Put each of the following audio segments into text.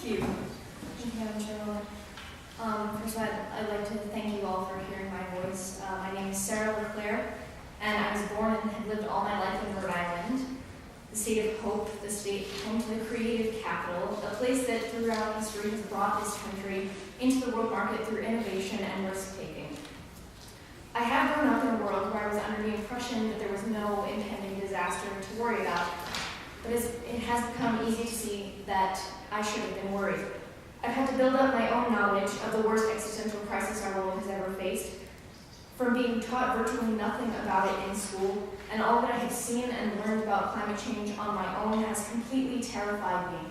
you. Thank you, Madam Chairwoman. First, I'd like to thank you all for hearing my voice. My name is LeClair, and I was born and have lived all my life in Rhode Island, the state of hope, the state home to the creative capital, a place that throughout history has brought this country into the world market through innovation and risk-taking. I have grown up in a world where I was under the impression that there was no impending disaster to worry about, but it has become easy to see that I should have been worried. I've had to build up my own knowledge of the worst existential crisis our world has ever faced, from being taught virtually nothing about it in school, and all that I have seen and learned about climate change on my own has completely terrified me.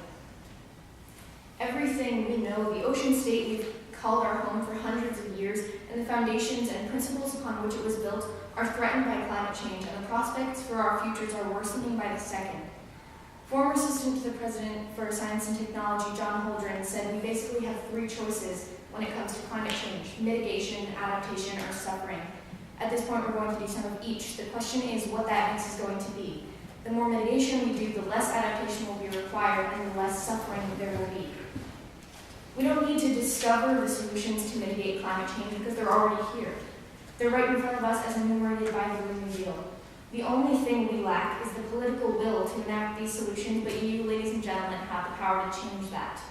Everything we know, the ocean state we've called our home for hundreds of years, and the foundations and principles upon which it was built are threatened by climate change, and the prospects for our futures are worsening by the second. Former Assistant to the President for Science and Technology, John Holdren, said we basically have three choices when it comes to climate change: mitigation, adaptation, or suffering. At this point, we're going to do some of each. The question is what that mix is going to be. The more mitigation we do, the less adaptation will be required and the less suffering there will be. We don't need to discover the solutions to mitigate climate change because they're already here. They're right in front of us as enumerated by the Green New Deal. The only thing we lack is the political will to enact these solutions, but you, ladies and gentlemen, have the power to change that.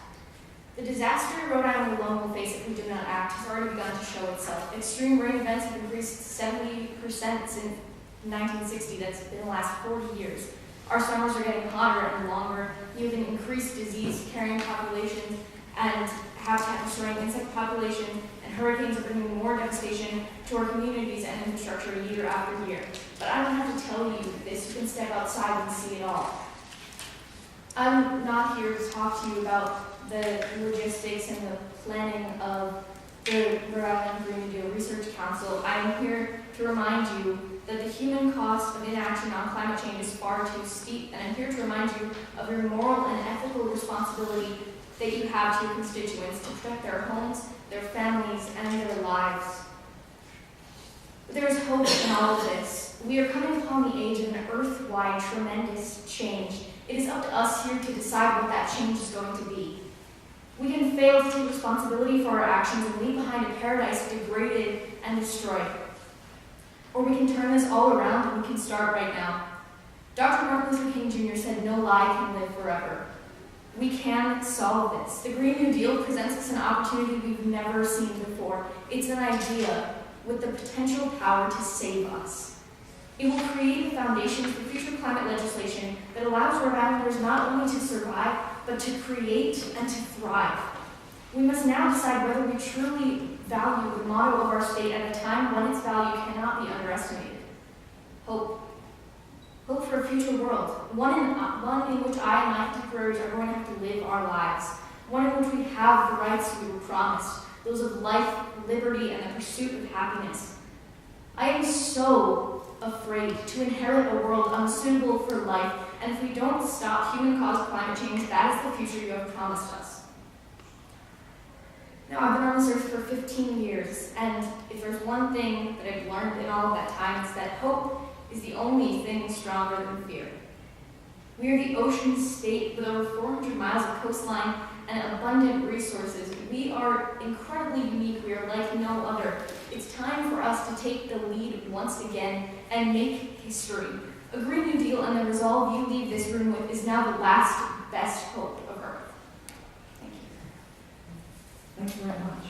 The disaster Rhode Island alone will face if we do not act has already begun to show itself. Extreme rain events have increased 70% since 1960. That's been the last 40 years. Our summers are getting hotter and longer. You have an increased disease-carrying population and habitat destroying insect population, and hurricanes are bringing more devastation to our communities and infrastructure year after year. But I don't have to tell you this. You can step outside and see it all. I'm not here to talk to you about the logistics and the planning of the Rhode Island Green New Deal Research Council. I am here to remind you that the human cost of inaction on climate change is far too steep, and I'm here to remind you of your moral and ethical responsibility that you have to your constituents to protect their homes, their families, and their lives. But there is hope in all of this. We are coming upon the age of an earth-wide tremendous change. It is up to us here to decide what that change is going to be. We can fail to take responsibility for our actions and leave behind a paradise degraded and destroyed. Or we can turn this all around and we can start right now. Dr. Martin Luther King Jr. said, "No lie can live forever." We can solve this. The Green New Deal presents us an opportunity we've never seen before. It's an idea with the potential power to save us. It will create a foundation for future climate legislation that allows Rhode Islanders not only to survive, but to create and to thrive. We must now decide whether we truly value the motto of our state at a time when its value cannot be underestimated. Hope. Hope for a future world, one in which I and my contemporaries are going to have to live our lives, one in which we have the rights we were promised, those of life, liberty, and the pursuit of happiness. I am so afraid to inherit a world unsuitable for life, and if we don't stop human-caused climate change, that is the future you have promised us. Now, I've been on this earth for 15 years, and if there's one thing that I've learned in all of that time, it's that hope is the only thing stronger than fear. We are the ocean state with over 400 miles of coastline and abundant resources. We are incredibly unique. We are like no other. It's time for us to take the lead once again and make history. A Green New Deal and the resolve you leave this room with is now the last best hope of Earth. Thank you. Thank you very much.